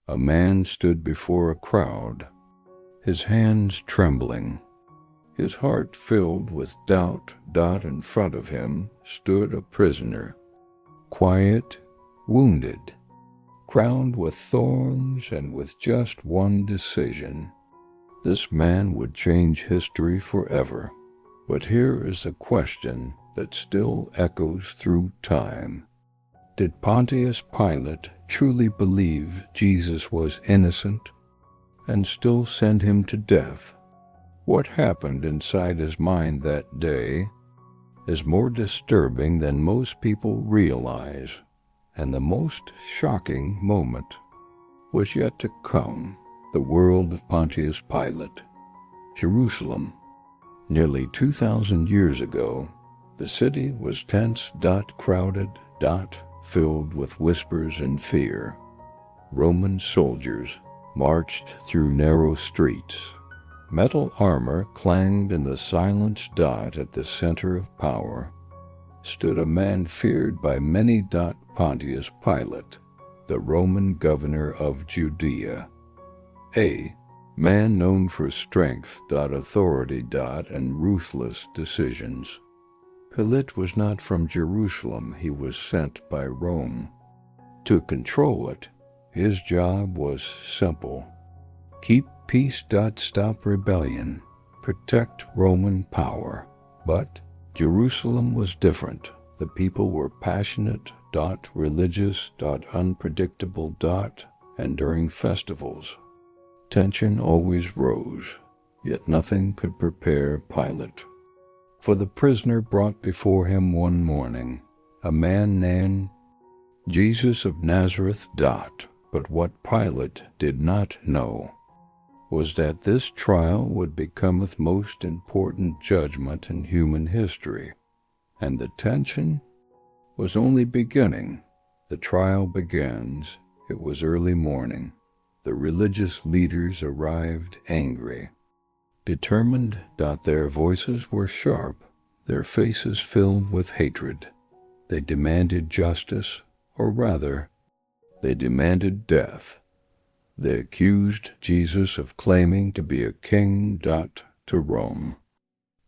a man stood before a crowd, his hands trembling, his heart filled with doubt. In front of him stood a prisoner, quiet, wounded, crowned with thorns, and with just one decision. This man would change history forever. But here is a question that still echoes through time. Did Pontius Pilate truly believe Jesus was innocent and still send him to death? What happened inside his mind that day is more disturbing than most people realize, and the most shocking moment was yet to come. The world of Pontius Pilate, Jerusalem. Nearly 2,000 years ago, the city was tense, crowded, filled with whispers and fear. Roman soldiers marched through narrow streets. Metal armor clanged in the silence. At the center of power stood a man feared by many. Pontius Pilate, the Roman governor of Judea. A man known for strength, authority, and ruthless decisions. Pilate was not from Jerusalem. He was sent by Rome. To control it, his job was simple. Keep peace. Stop rebellion. Protect Roman power. But Jerusalem was different. The people were passionate, religious, unpredictable, and during festivals, tension always rose, yet nothing could prepare Pilate for the prisoner brought before him one morning, a man named Jesus of Nazareth. But what Pilate did not know was that this trial would become the most important judgment in human history, and the tension was only beginning. The trial begins. It was early morning. The religious leaders arrived angry, determined. Their voices were sharp, their faces filled with hatred. They demanded justice, or rather, they demanded death. They accused Jesus of claiming to be a king. To Rome.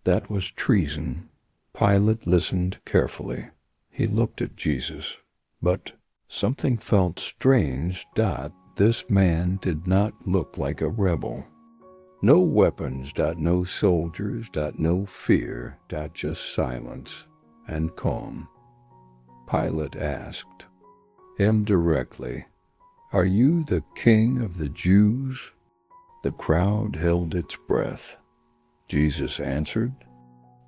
That was treason. Pilate listened carefully. He looked at Jesus, but something felt strange. This man did not look like a rebel. No weapons. No soldiers. No fear. Just silence and calm. Pilate asked him directly, "Are you the king of the Jews?" The crowd held its breath. Jesus answered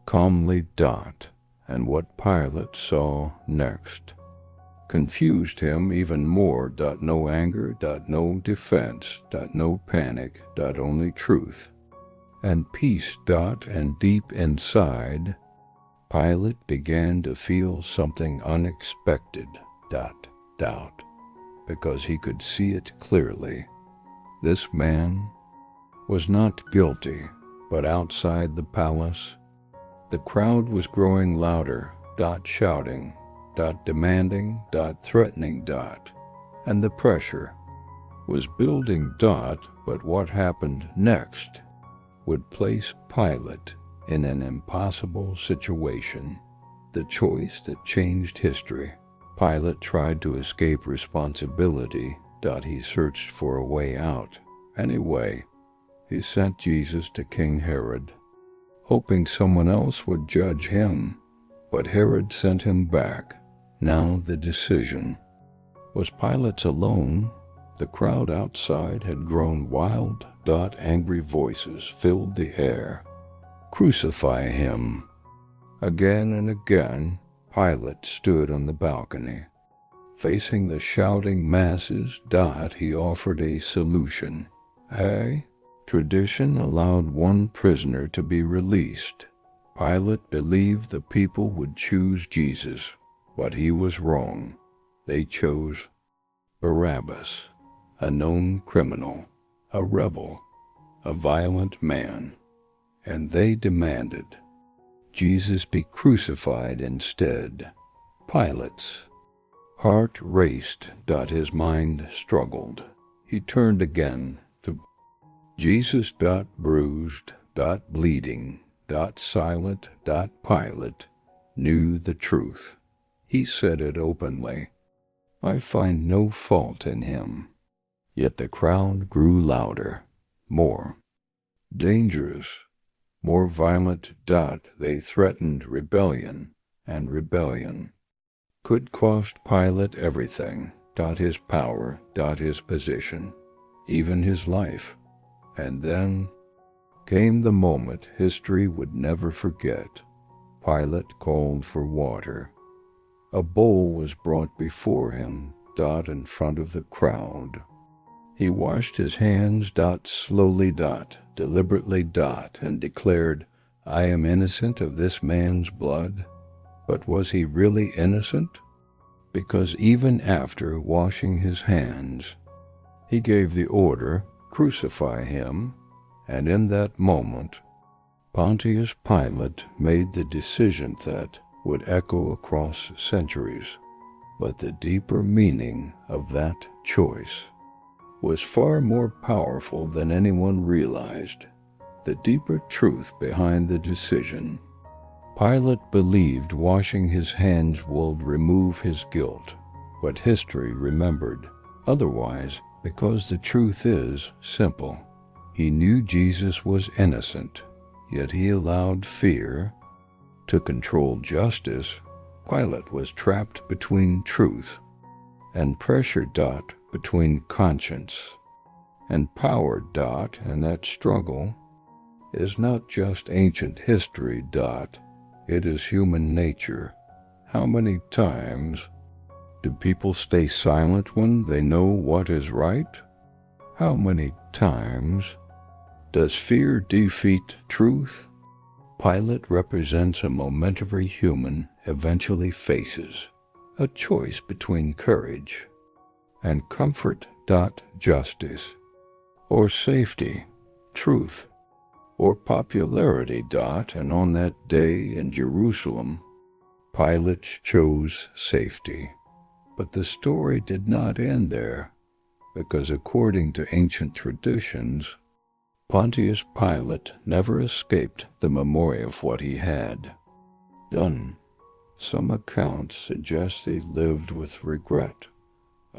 calmly. And what Pilate saw next confused him even more. No anger. No defense. No panic. Only truth and peace. And deep inside, Pilate began to feel something unexpected. Doubt. Because he could see it clearly. This man was not guilty, but outside the palace, the crowd was growing louder. Shouting. Demanding. Threatening. And the pressure was building. But what happened next would place Pilate in an impossible situation. The choice that changed history. Pilate tried to escape responsibility. He searched for a way out. Anyway, he sent Jesus to King Herod, hoping someone else would judge him. But Herod sent him back. Now the decision was Pilate's alone. The crowd outside had grown wild. Angry voices filled the air. Crucify him. Again and again, Pilate stood on the balcony. Facing the shouting masses. He offered a solution. Tradition allowed one prisoner to be released. Pilate believed the people would choose Jesus, but he was wrong. They chose Barabbas, a known criminal, a rebel, a violent man, and they demanded Jesus be crucified instead. Pilate's heart raced. His mind struggled. he turned again to Jesus. Bruised, bleeding, silent. Pilate knew the truth. He said it openly. I find no fault in him. Yet the crowd grew louder, more dangerous, more violent. They threatened rebellion, and rebellion could cost Pilate everything. His power, his position, even his life. And then came the moment history would never forget. Pilate called for water. A bowl was brought before him, in front of the crowd. He washed his hands, slowly, deliberately, and declared, I am innocent of this man's blood. But was he really innocent? Because even after washing his hands, he gave the order, crucify him, and in that moment, Pontius Pilate made the decision that would echo across centuries. But the deeper meaning of that choice was far more powerful than anyone realized. The deeper truth behind the decision. Pilate believed washing his hands would remove his guilt, what history remembered. Otherwise, because the truth is simple. He knew Jesus was innocent, yet he allowed fear to control justice. Pilate was trapped between truth and pressure. Between conscience and power. And that struggle is not just ancient history. It is human nature. How many times do people stay silent when they know what is right? How many times does fear defeat truth? Pilate represents a moment every human eventually faces, a choice between courage and comfort. Justice or safety, truth or popularity. And on that day in Jerusalem, Pilate chose safety. But the story did not end there, because according to ancient traditions, Pontius Pilate never escaped the memory of what he had done. Some accounts suggest he lived with regret.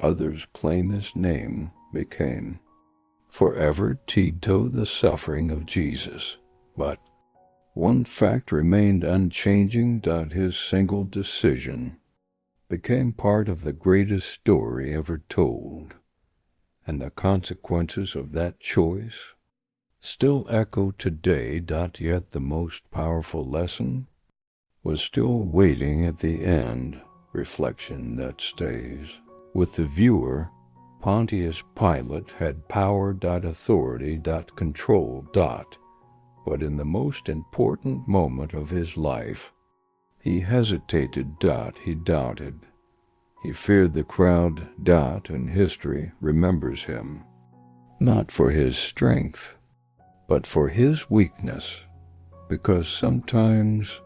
Others claim his name became forever tied to the suffering of Jesus. But one fact remained unchanging. His single decision became part of the greatest story ever told. And the consequences of that choice still echo today. Yet the most powerful lesson was still waiting at the end, reflection that stays. With the viewer, Pontius Pilate had power. Authority. Control. But in the most important moment of his life, he hesitated. He doubted. He feared the crowd. And history remembers him, not for his strength, but for his weakness, because sometimes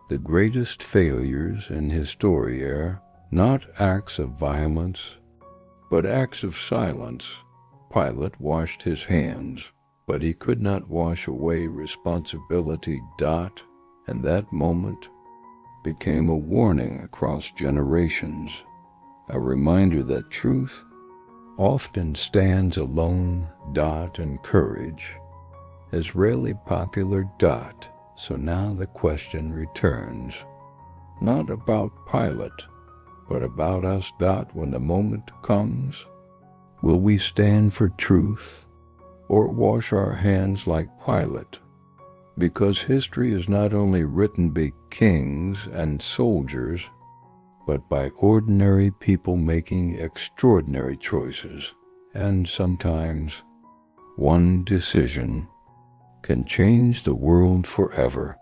the greatest failures in his story are not acts of violence, but acts of silence. Pilate washed his hands, but he could not wash away responsibility. And that moment became a warning across generations, a reminder that truth often stands alone. And courage is rarely popular. So now the question returns, not about Pilate, but about us. When the moment comes, will we stand for truth or wash our hands like Pilate? Because history is not only written by kings and soldiers, but by ordinary people making extraordinary choices. And sometimes one decision can change the world forever.